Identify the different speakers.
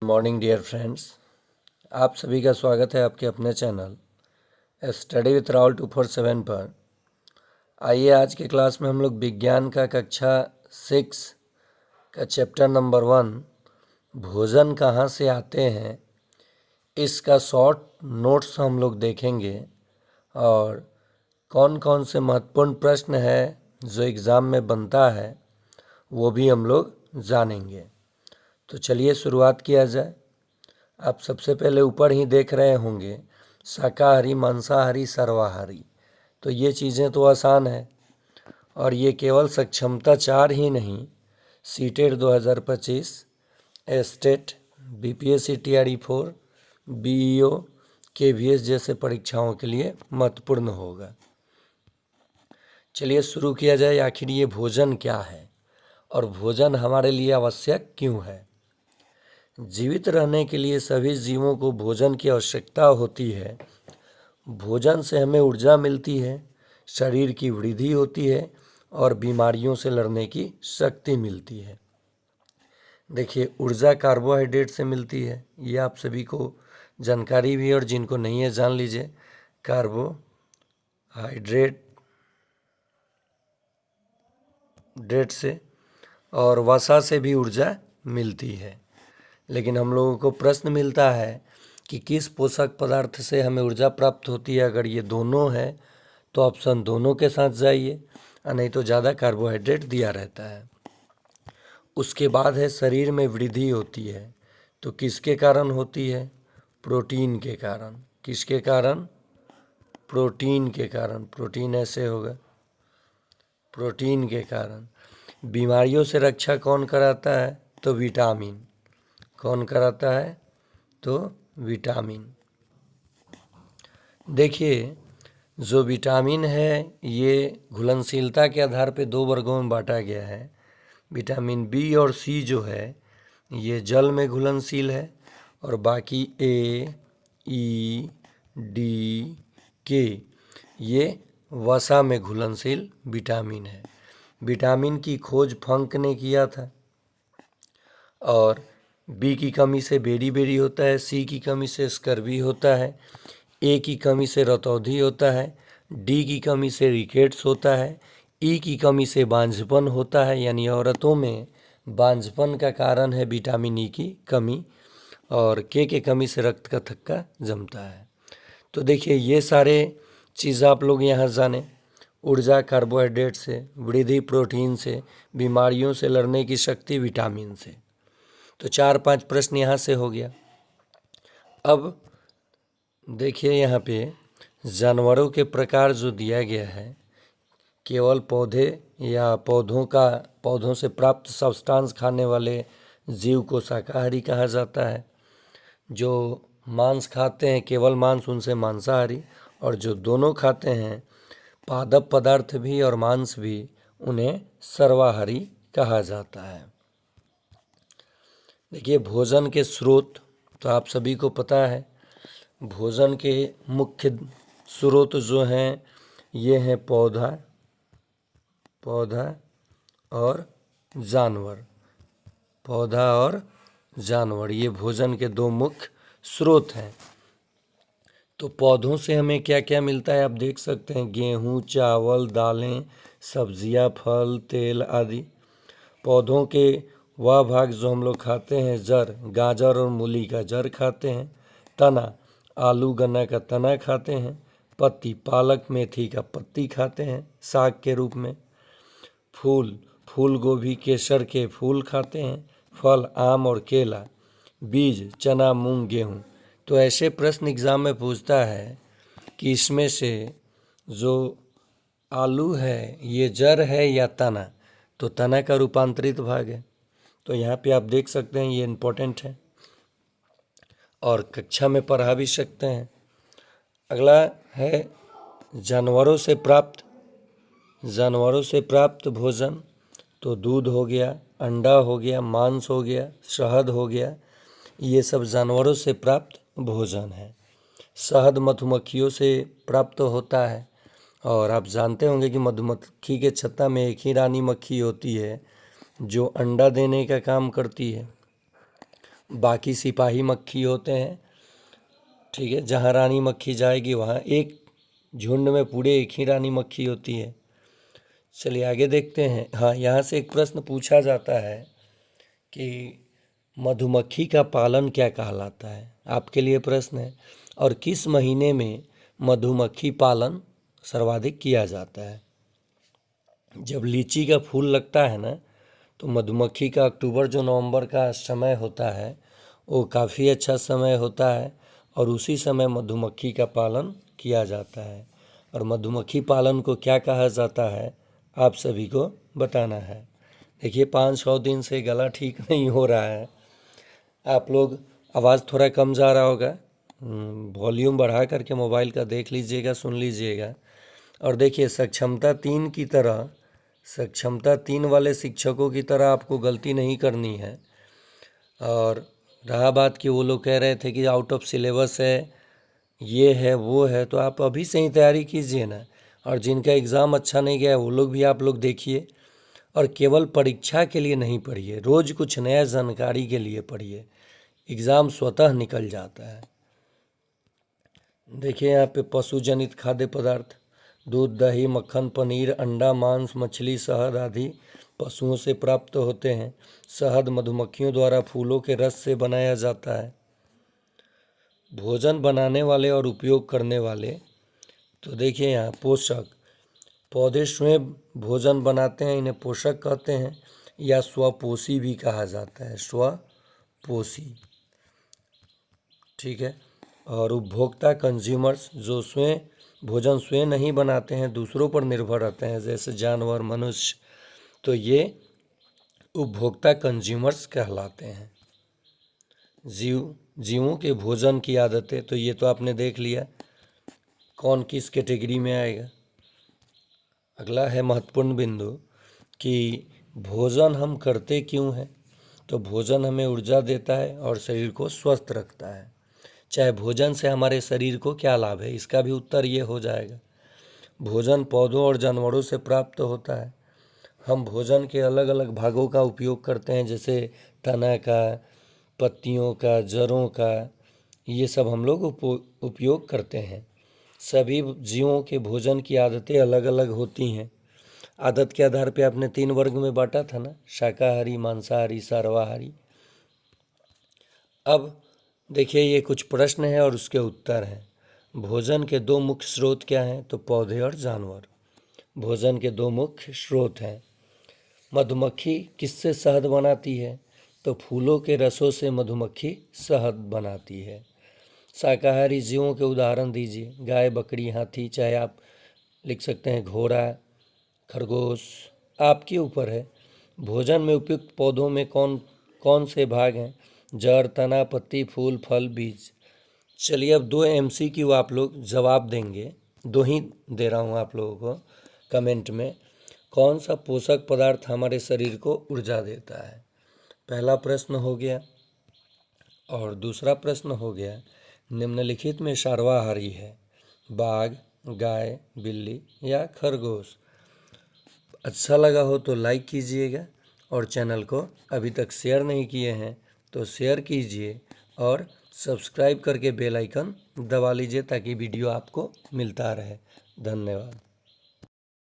Speaker 1: Morning dear friends, आप सभी का स्वागत है आपके अपने चैनल स्टडी विथ राहुल 247 पर। आइए आज के क्लास में हम लोग विज्ञान का कक्षा 6 का चैप्टर नंबर 1 भोजन कहाँ से आते हैं इसका शॉर्ट नोट्स हम लोग देखेंगे और कौन कौन से महत्वपूर्ण प्रश्न है जो एग्ज़ाम में बनता है वो भी हम लोग जानेंगे। तो चलिए शुरुआत किया जाए। आप सबसे पहले ऊपर ही देख रहे होंगे शाकाहारी, मांसाहारी, सर्वाहारी। तो ये चीज़ें तो आसान है और ये केवल सक्षमता 4 ही नहीं, CTET 2025, estate, BPSC TRE 4, BEO, KVS जैसे परीक्षाओं के लिए महत्वपूर्ण होगा। चलिए शुरू किया जाए। आखिर ये भोजन क्या है और भोजन हमारे लिए आवश्यक क्यों है? जीवित रहने के लिए सभी जीवों को भोजन की आवश्यकता होती है। भोजन से हमें ऊर्जा मिलती है, शरीर की वृद्धि होती है और बीमारियों से लड़ने की शक्ति मिलती है। देखिए, ऊर्जा कार्बोहाइड्रेट से मिलती है, ये आप सभी को जानकारी भी है और जिनको नहीं है जान लीजिए। कार्बोहाइड्रेट से और वसा से भी ऊर्जा मिलती है। लेकिन हम लोगों को प्रश्न मिलता है कि किस पोषक पदार्थ से हमें ऊर्जा प्राप्त होती है। अगर ये दोनों है तो ऑप्शन दोनों के साथ जाइए, नहीं तो ज़्यादा कार्बोहाइड्रेट दिया रहता है। उसके बाद है शरीर में वृद्धि होती है, तो किसके कारण होती है? प्रोटीन के कारण। किसके कारण? प्रोटीन के कारण। प्रोटीन ऐसे होगा, प्रोटीन के कारण। बीमारियों से रक्षा कौन कराता है? तो विटामिन। कौन कराता है? तो विटामिन। देखिए, जो विटामिन है ये घुलनशीलता के आधार पे 2 वर्गों में बांटा गया है। विटामिन बी और सी जो है ये जल में घुलनशील है और बाकी ए, ई, डी, के ये वसा में घुलनशील विटामिन है। विटामिन की खोज फंक ने किया था और बी की कमी से बेरी होता है, सी की कमी से स्कर्वी होता है, ए की कमी से रतौंधी होता है, डी की कमी से रिकेट्स होता है, ई की कमी से बांझपन होता है, यानी औरतों में बांझपन का कारण है विटामिन ई की कमी, और के कमी से रक्त का थक्का जमता है। तो देखिए, ये सारे चीज़ आप लोग यहाँ जाने। ऊर्जा कार्बोहाइड्रेट से, वृद्धि प्रोटीन से, बीमारियों से लड़ने की शक्ति विटामिन से। तो 4-5 प्रश्न यहाँ से हो गया। अब देखिए यहाँ पे जानवरों के प्रकार जो दिया गया है, केवल पौधे या पौधों से प्राप्त सब्सटेंस खाने वाले जीव को शाकाहारी कहा जाता है। जो मांस खाते हैं, केवल मांस, उनसे मांसाहारी, और जो दोनों खाते हैं पादप पदार्थ भी और मांस भी, उन्हें सर्वाहारी कहा जाता है। देखिए, भोजन के स्रोत तो आप सभी को पता है। भोजन के मुख्य स्रोत जो हैं ये हैं पौधा और जानवर। पौधा और जानवर, ये भोजन के 2 मुख्य स्रोत हैं। तो पौधों से हमें क्या क्या मिलता है आप देख सकते हैं। गेहूँ, चावल, दालें, सब्जियां, फल, तेल आदि। पौधों के वह भाग जो हम लोग खाते हैं, जड़, गाजर और मूली का जड़ खाते हैं। तना, आलू गन्ना का तना खाते हैं। पत्ती, पालक मेथी का पत्ती खाते हैं साग के रूप में। फूल गोभी केसर के फूल खाते हैं। फल, आम और केला। बीज, चना, मूंग, गेहूँ। तो ऐसे प्रश्न एग्जाम में पूछता है कि इसमें से जो आलू है ये जड़ है या तना? तो तना का रूपांतरित भाग है। तो यहाँ पे आप देख सकते हैं, ये इम्पोर्टेंट है और कक्षा में पढ़ा भी सकते हैं। अगला है जानवरों से प्राप्त भोजन। तो दूध हो गया, अंडा हो गया, मांस हो गया, शहद हो गया, ये सब जानवरों से प्राप्त भोजन है। शहद मधुमक्खियों से प्राप्त होता है और आप जानते होंगे कि मधुमक्खी के छत्ता में एक ही रानी मक्खी होती है जो अंडा देने का काम करती है। बाकी सिपाही मक्खी होते हैं, ठीक है। जहाँ रानी मक्खी जाएगी वहाँ एक झुंड में पूरे एक ही रानी मक्खी होती है। चलिए आगे देखते हैं। हाँ, यहाँ से एक प्रश्न पूछा जाता है कि मधुमक्खी का पालन क्या कहलाता है। आपके लिए प्रश्न है। और किस महीने में मधुमक्खी पालन सर्वाधिक किया जाता है। जब लीची का फूल लगता है ना, तो मधुमक्खी का अक्टूबर जो नवंबर का समय होता है वो काफ़ी अच्छा समय होता है और उसी समय मधुमक्खी का पालन किया जाता है। और मधुमक्खी पालन को क्या कहा जाता है आप सभी को बताना है। देखिए 5-6 दिन से गला ठीक नहीं हो रहा है, आप लोग आवाज़ थोड़ा कम जा रहा होगा, वॉल्यूम बढ़ा करके मोबाइल का देख लीजिएगा, सुन लीजिएगा। और देखिए सक्षमता 3 वाले शिक्षकों की तरह आपको गलती नहीं करनी है। और रहा बात कि वो लोग कह रहे थे कि आउट ऑफ सिलेबस है, ये है वो है, तो आप अभी से ही तैयारी कीजिए ना। और जिनका एग्ज़ाम अच्छा नहीं गया वो लोग भी आप लोग देखिए। और केवल परीक्षा के लिए नहीं पढ़िए, रोज़ कुछ नया जानकारी के लिए पढ़िए, एग्ज़ाम स्वतः निकल जाता है। देखिए यहाँ पे पशु जनित खाद्य पदार्थ, दूध, दही, मक्खन, पनीर, अंडा, मांस, मछली, शहद आदि पशुओं से प्राप्त होते हैं। शहद मधुमक्खियों द्वारा फूलों के रस से बनाया जाता है। भोजन बनाने वाले और उपयोग करने वाले, तो देखिए यहाँ पोषक, पौधे स्वयं भोजन बनाते हैं, इन्हें पोषक कहते हैं या स्वपोषी भी कहा जाता है, स्वपोषी, ठीक है। और उपभोक्ता कंज्यूमर्स, जो भोजन स्वयं नहीं बनाते हैं, दूसरों पर निर्भर रहते हैं, जैसे जानवर, मनुष्य, तो ये उपभोक्ता कंज्यूमर्स कहलाते हैं। जीवों के भोजन की आदतें, तो ये तो आपने देख लिया कौन किस कैटेगरी में आएगा। अगला है महत्वपूर्ण बिंदु कि भोजन हम करते क्यों हैं। तो भोजन हमें ऊर्जा देता है और शरीर को स्वस्थ रखता है। चाहे भोजन से हमारे शरीर को क्या लाभ है, इसका भी उत्तर ये हो जाएगा। भोजन पौधों और जानवरों से प्राप्त होता है। हम भोजन के अलग अलग भागों का उपयोग करते हैं, जैसे तना का, पत्तियों का, जड़ों का, ये सब हम लोग उपयोग करते हैं। सभी जीवों के भोजन की आदतें अलग अलग होती हैं। आदत के आधार पे आपने 3 वर्ग में बांटा था ना, शाकाहारी, मांसाहारी, सर्वाहारी। अब देखिए ये कुछ प्रश्न हैं और उसके उत्तर हैं। भोजन के 2 मुख्य स्रोत क्या हैं, तो पौधे और जानवर भोजन के 2 मुख्य स्रोत हैं। मधुमक्खी किससे शहद बनाती है, तो फूलों के रसों से मधुमक्खी शहद बनाती है। शाकाहारी जीवों के उदाहरण दीजिए, गाय, बकरी, हाथी, चाहे आप लिख सकते हैं घोड़ा, खरगोश, आपके ऊपर है। भोजन में उपयुक्त पौधों में कौन कौन से भाग हैं, जड़, तना, पत्ती, फूल, फल, बीज। चलिए अब 2 MCQ आप लोग जवाब देंगे, 2 ही दे रहा हूँ आप लोगों को। कमेंट में कौन सा पोषक पदार्थ हमारे शरीर को ऊर्जा देता है। पहला प्रश्न हो गया। और दूसरा प्रश्न हो गया, निम्नलिखित में सर्वाहारी है, बाघ, गाय, बिल्ली या खरगोश। अच्छा लगा हो तो लाइक कीजिएगा और चैनल को अभी तक शेयर नहीं किए हैं तो शेयर कीजिए और सब्सक्राइब करके बेल आइकन दबा लीजिए ताकि वीडियो आपको मिलता रहे। धन्यवाद।